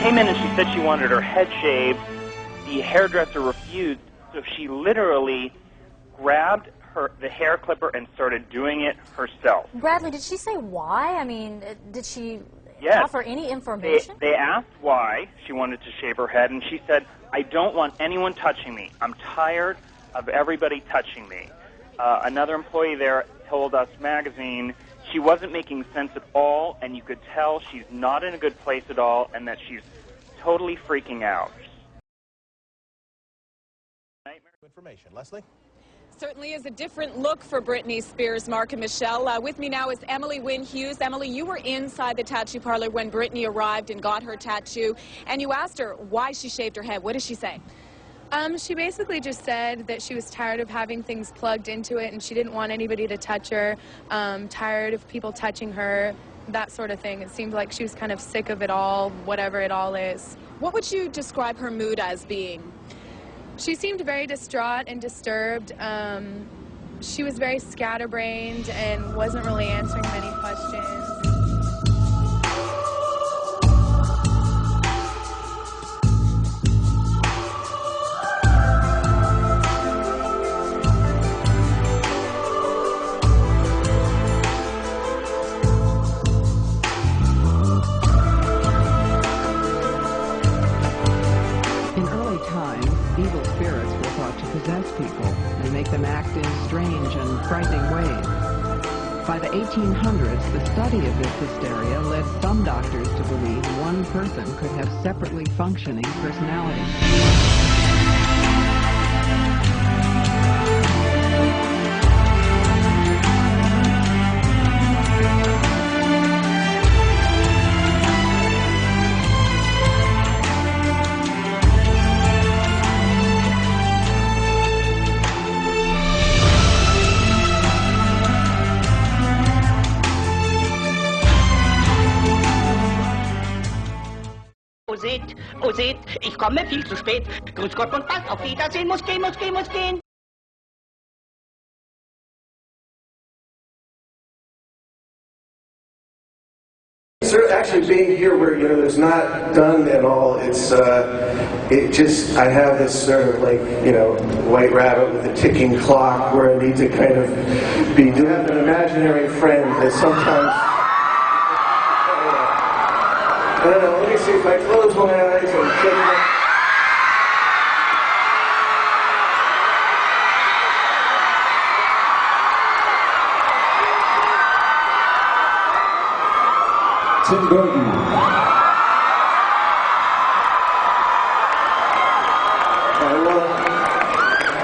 came in and she said she wanted her head shaved. The hairdresser refused, so she literally grabbed the hair clipper and started doing it herself. Bradley, did she say why? I mean, did she offer any information? They asked why she wanted to shave her head, and she said, I don't want anyone touching me. I'm tired of everybody touching me. Another employee there told Us Magazine she wasn't making sense at all, and you could tell she's not in a good place at all, and that she's totally freaking out. Information. Leslie? Certainly is a different look for Britney Spears, Mark and Michelle. With me now is Emily Wynn Hughes. Emily, you were inside the tattoo parlor when Britney arrived and got her tattoo, and you asked her why she shaved her head. What did she say? She basically just said that she was tired of having things plugged into it and she didn't want anybody to touch her, tired of people touching her, that sort of thing. It seemed like she was kind of sick of it all, whatever it all is. What would you describe her mood as being? She seemed very distraught and disturbed. She was very scatterbrained and wasn't really answering many questions. Evil spirits were thought to possess people and make them act in strange and frightening ways. By the 1800s, the study of this hysteria led some doctors to believe one person could have separately functioning personalities. Oh, seht, ich komme viel zu spät. Grüß Gott und bald auf Wiedersehen. Muss gehen, muss gehen, muss gehen. Actually, being here where, you know, there's not done at all, it's, I have this sort of like, you know, white rabbit with a ticking clock where I need to kind of have an imaginary friend that sometimes, I don't know, let me see if I close my eyes and get it. Tim Burton.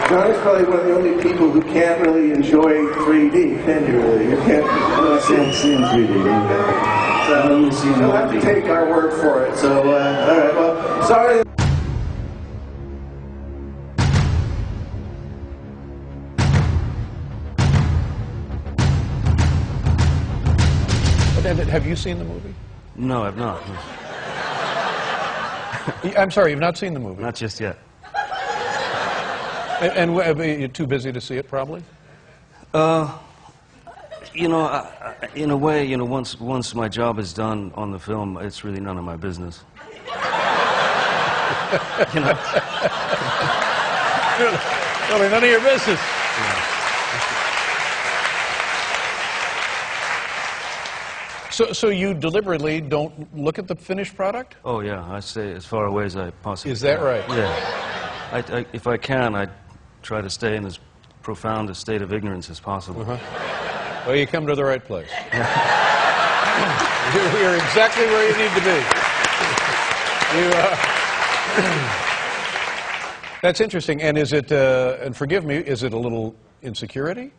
Johnny's probably one of the only people who can't really enjoy 3D, can you really? You can't see in 3D. So you'll have to take our word for it. So, all right, well, sorry. Have you seen the movie? No, I've not. I'm sorry, you've not seen the movie? Not just yet. And you're too busy to see it, probably? You know, in a way, you know, once my job is done on the film, it's really none of my business. You know? Really, none of your business. Yeah. So you deliberately don't look at the finished product? Oh yeah, I stay as far away as I possibly can. Is that right? Yeah. If I can, I try to stay in as profound a state of ignorance as possible. Well, you come to the right place. You're exactly where you need to be. That's interesting. And is it, and forgive me, is it a little insecurity?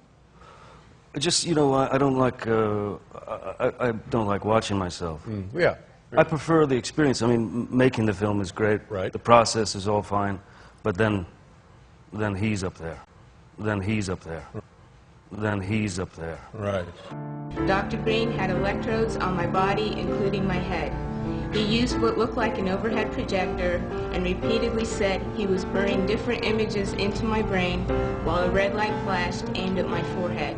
Just, you know, I don't like, I don't like watching myself. Yeah. I prefer the experience. I mean, making the film is great. Right. The process is all fine. But then he's up there. Then he's up there. Then he's up there. Right. Dr. Green had electrodes on my body, including my head. He used what looked like an overhead projector and repeatedly said he was burning different images into my brain while a red light flashed aimed at my forehead.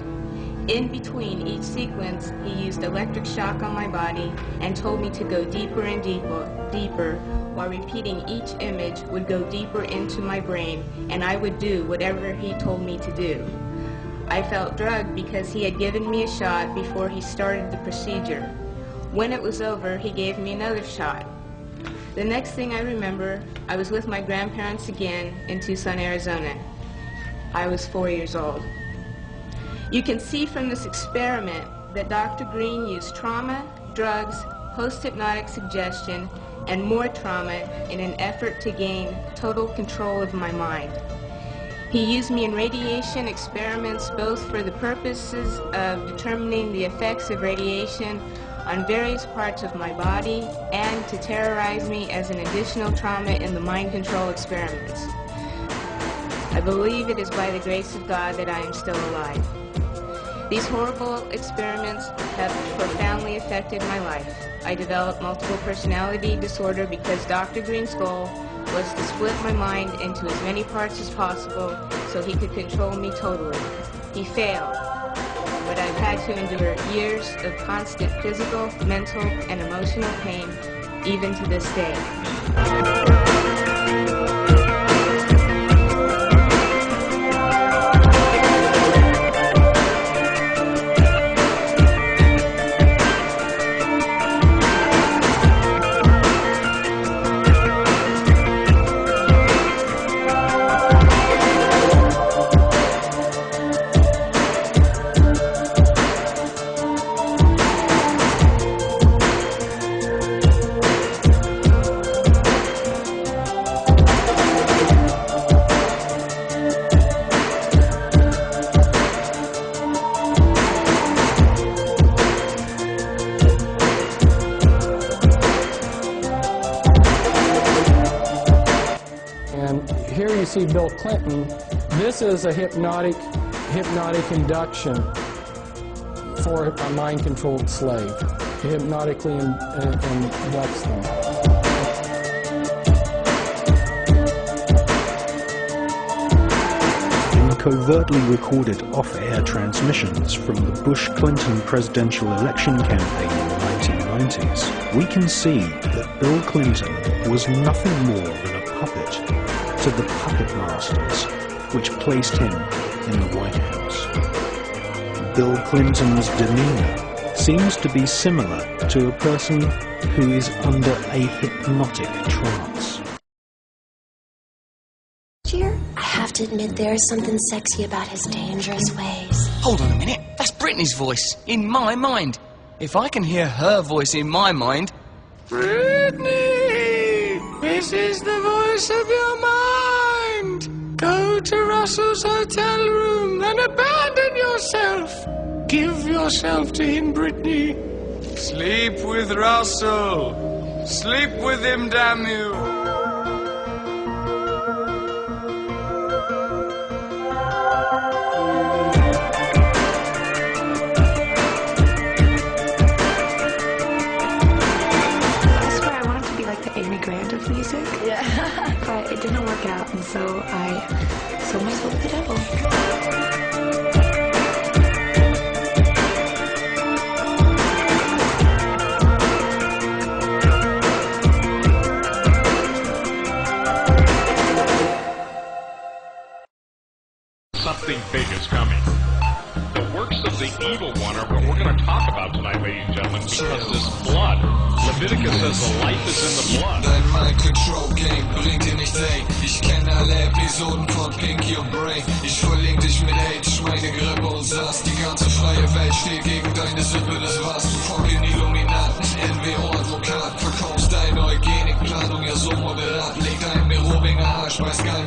In between each sequence, he used electric shock on my body and told me to go deeper and deeper, while repeating each image would go deeper into my brain, and I would do whatever he told me to do. I felt drugged because he had given me a shot before he started the procedure. When it was over, he gave me another shot. The next thing I remember, I was with my grandparents again in Tucson, Arizona. I was 4 years old. You can see from this experiment that Dr. Green used trauma, drugs, post-hypnotic suggestion, and more trauma in an effort to gain total control of my mind. He used me in radiation experiments both for the purposes of determining the effects of radiation on various parts of my body and to terrorize me as an additional trauma in the mind control experiments. I believe it is by the grace of God that I am still alive. These horrible experiments have profoundly affected my life. I developed multiple personality disorder because Dr. Green's goal was to split my mind into as many parts as possible so he could control me totally. He failed, but I've had to endure years of constant physical, mental, and emotional pain, even to this day. Bill Clinton. This is a hypnotic induction for a mind-controlled slave. He hypnotically inducts them. In covertly recorded off-air transmissions from the Bush-Clinton presidential election campaign in the 1990s, we can see that Bill Clinton was nothing more than a puppet to the puppet masters, which placed him in the White House. Bill Clinton's demeanor seems to be similar to a person who is under a hypnotic trance. I have to admit there is something sexy about his dangerous ways. Hold on a minute, that's Britney's voice, in my mind. If I can hear her voice in my mind... Britney! This is the voice of your mind. Go to Russell's hotel room and abandon yourself. Give yourself to him, Britney. Sleep with Russell. Sleep with him, damn you. Music, yeah. But it didn't work out, and so I sold my soul to the devil. Something big is coming. The works of the evil one are what we're going to talk about tonight, ladies and gentlemen, because this blood. Leviticus says the life is in the blood. Dein Mind Control Game bringt dir nicht ey. Ich kenne alle Episoden von Pink Your Brain. Ich verlink dich mit Hate, Schweinegrippe und Sass. Die ganze freie Welt steht gegen deine Sippe, das war's. Du fucking Illuminaten, NWO-Advokat. Verkaufst deine Eugenik, Planung ja so moderat. Leg deinen Merowinger Arsch bei Sky.